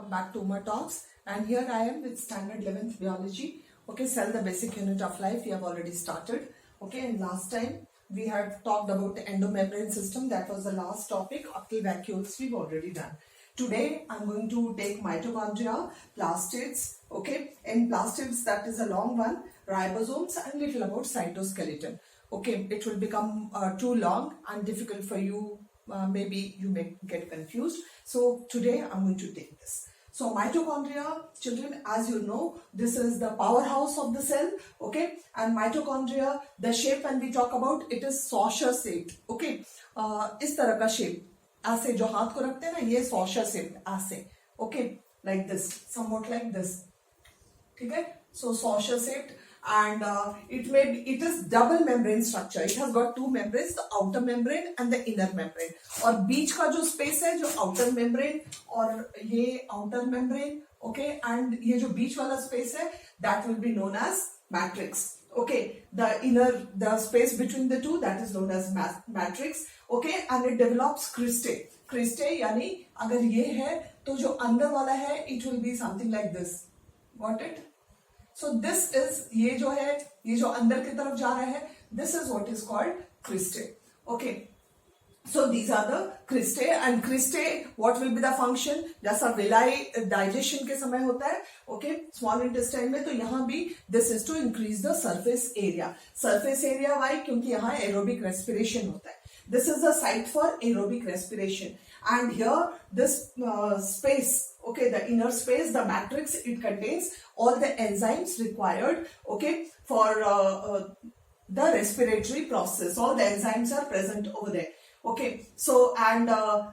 welcome back to Uma Talks, and here I am with standard 11th biology. Okay, cell, the basic unit of life, we have already started. Okay, and last time we had talked about the endomembrane system. That was the last topic. Up till vacuoles we've already done. Today I'm going to take mitochondria, plastids. Okay, in plastids that is a long one, ribosomes, and little about cytoskeleton. Okay, it will become too long and difficult for you. Maybe you may get confused. So today I'm going to take this. So mitochondria, children, as you know, this is the powerhouse of the cell. Okay, and mitochondria, the shape when we talk about it is saucer shaped. Okay, इस तरह का shape, ऐसे जो हाथ को रखते हैं ना, ये saucer shaped ऐसे. Okay, like this, somewhat like this. ठीक है? So saucer shaped. And it is double membrane structure. It has got two membranes, the outer membrane and the inner membrane. और बीच का जो space है, जो outer membrane और ये outer membrane, okay, and ये जो बीच वाला space है, that will be known as matrix. Okay, the space between the two, that is known as matrix. Okay, and it develops cristae. Cristae यानी अगर ये है तो जो अंदर वाला है, it will be something like this. Got it? So this is ये जो है, ये जो अंदर की तरफ जा रहा है, this is what is called cristae. Okay. So these are the cristae, and cristae, what will be the function? जैसा villi digestion के समय होता है, okay, small intestine में, तो यहाँ भी this is to increase the surface area. Surface area why? क्योंकि यहाँ aerobic respiration होता है. This is the site for aerobic respiration, and here this space, okay, the inner space, the matrix, it contains all the enzymes required, okay, for the respiratory process. All the enzymes are present over there. Okay, so and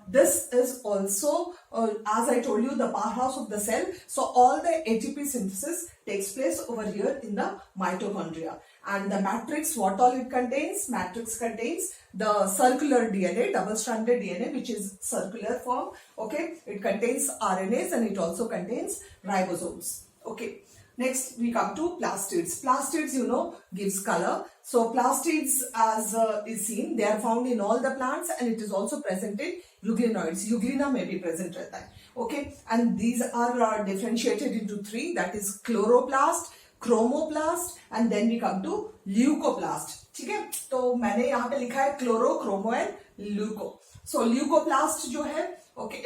this is also, as I told you, the powerhouse of the cell. So all the ATP synthesis takes place over here in the mitochondria. And the matrix, what all it contains? Matrix contains the circular DNA, double-stranded DNA, which is circular form. Okay, it contains RNAs and it also contains ribosomes. Okay. Next, we come to plastids. Plastids, you know, gives color. So plastids, as is seen, they are found in all the plants, and it is also present in euglenoids. Euglena may be present रहता है. Okay, and these are differentiated into three. That is chloroplast, chromoplast, and then we come to leucoplast. ठीक है? तो मैंने यहाँ पे लिखा है chloro, chromo and leuco. So leucoplast जो है, okay,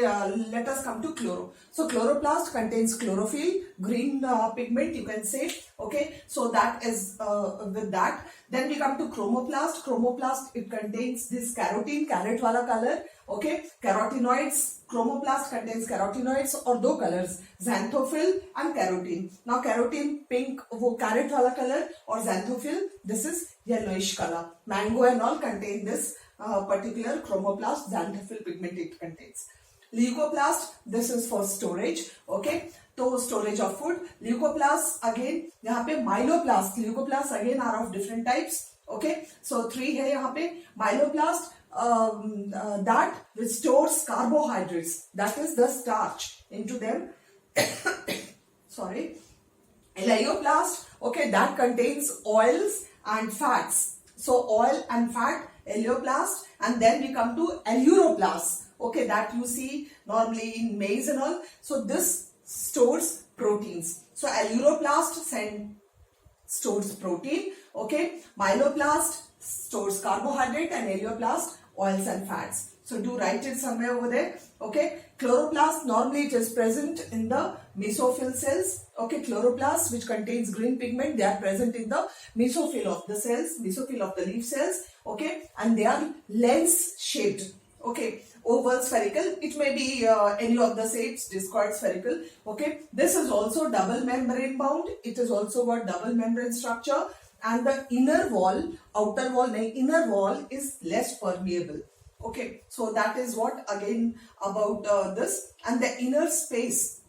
let us come to chloro. So chloroplast contains chlorophyll, green pigment, you can say. Okay, so that is with that. Then we come to chromoplast. Chromoplast, it contains this carotene, carrot wala color. Okay, carotenoids. Chromoplast contains carotenoids और दो colors, xanthophyll and carotene. Now carotene pink, वो carrot wala color, और xanthophyll, this is yellowish color. Mango and all contain this particular chromoplast, xanthophyll pigment it contains. Leucoplast, this is for storage. Okay, तो storage of food. Leucoplast again, यहाँ पे myeloplast. Leucoplast again are of different types. Okay, so three है यहाँ पे. Myeloplast, that restores carbohydrates, that is the starch into them. Sorry. Elioplast, okay, that contains oils and fats. So oil and fat, elioplast, and then we come to eluroplast. Okay, that you see normally in maize and all. So this stores proteins. So eluroplast stores protein. Okay, myeloplast stores carbohydrate, and elioplast oils and fats. So do write it somewhere over there. Okay, chloroplast, normally it is present in the mesophyll cells. Okay, chloroplast, which contains green pigment, they are present in the mesophyll of the cells, mesophyll of the leaf cells. Okay, and they are lens shaped. Okay, oval, spherical, it may be any of the shapes, discoid, spherical. Okay, this is also double membrane bound. It is also got double membrane structure, and the inner wall, outer wall, inner wall is less permeable. Okay, so that is what again about this. And the inner space,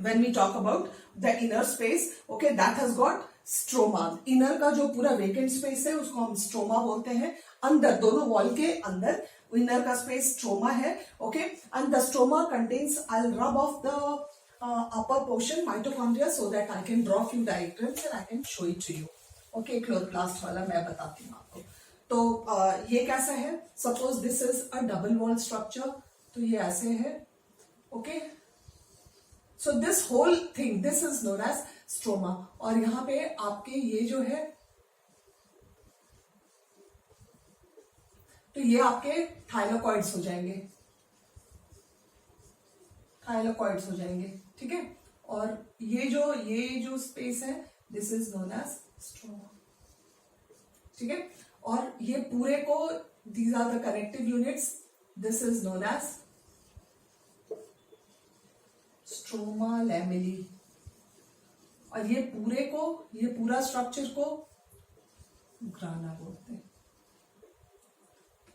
when we talk about the inner space, okay, that has got stroma. Inner का जो पूरा vacant space है उसको हम stroma बोलते हैं. अंदर दोनों wall के अंदर inner का space stroma है. Okay, and the stroma contains, I'll rub off the upper portion mitochondria so that I can draw few diagrams and I can show it to you. Okay, chloroplast वाला मैं बताती हूँ आपको. तो ये कैसा है? Suppose this is a double wall structure. तो ये ऐसे है. Okay, so this whole thing, this is known as stroma. और यहां पे आपके ये जो है, तो ये आपके थाइलाकॉइड्स हो जाएंगे, थाइलाकॉइड्स हो जाएंगे, ठीक है। और ये जो स्पेस है, this is known as stroma, ठीक है। और ये पूरे को, these are the connective units, this is known as stroma lamellae. और ये पूरे को, ये पूरा स्ट्रक्चर को ग्राना बोलते हैं।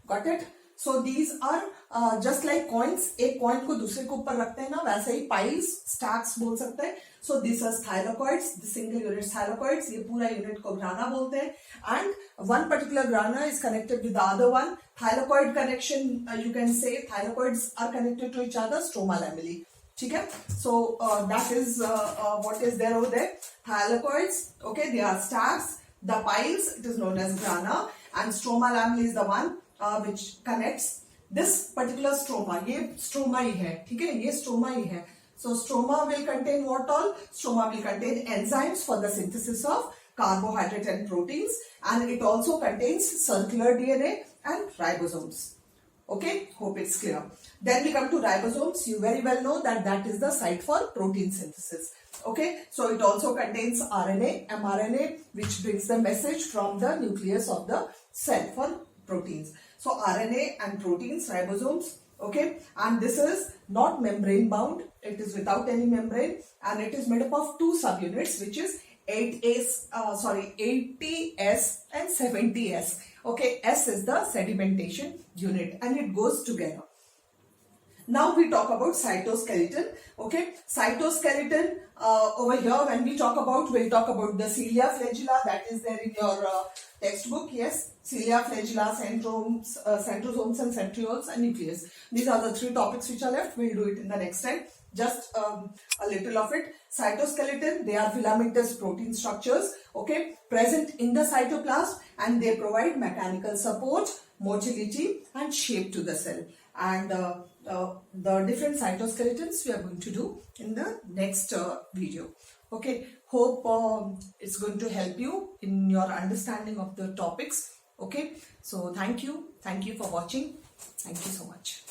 Got it? So these are just like coins, एक कॉइन को दूसरे के ऊपर रखते हैं ना, वैसे ही पाइल्स, स्टैक्स बोल सकते हैं। So this is thylakoids, the single unit thylakoids, ये पूरा यूनिट को ग्राना बोलते हैं। And one particular grana is connected with the other one, thylakoid connection, you can say thylakoids are connected to each other, stroma lamellae, ठीक है। So that is what is there over there, thylakoids, okay, they are stacks, the piles, it is known as grana, and stroma lamellae is the one which connects this particular stroma. ये stroma ही है, ठीक है, ये stroma ही है. So stroma will contain what all? Stroma will contain enzymes for the synthesis of carbohydrate and proteins, and it also contains circular DNA and ribosomes. Okay, hope it's clear. Then we come to ribosomes. You very well know that that is the site for protein synthesis. Okay, so it also contains RNA, mRNA, which brings the message from the nucleus of the cell for proteins. So RNA and proteins, ribosomes, okay, and this is not membrane bound, it is without any membrane, and it is made up of two subunits, which is 80S and 70S. Okay, S is the sedimentation unit and it goes together. Now we talk about cytoskeleton. Okay, cytoskeleton, over here when we talk about, we'll talk about the cilia flagella, that is there in your textbook. Yes, cilia flagella, centrosomes and centrioles and nucleus. These are the three topics which are left. We'll do it in the next time. Just a little of it. Cytoskeleton, they are filamentous protein structures, okay, present in the cytoplasm, and they provide mechanical support, motility and shape to the cell. And the different cytoskeletons we are going to do in the next video. Okay, hope it's going to help you in your understanding of the topics. Okay, so thank you for watching. Thank you so much.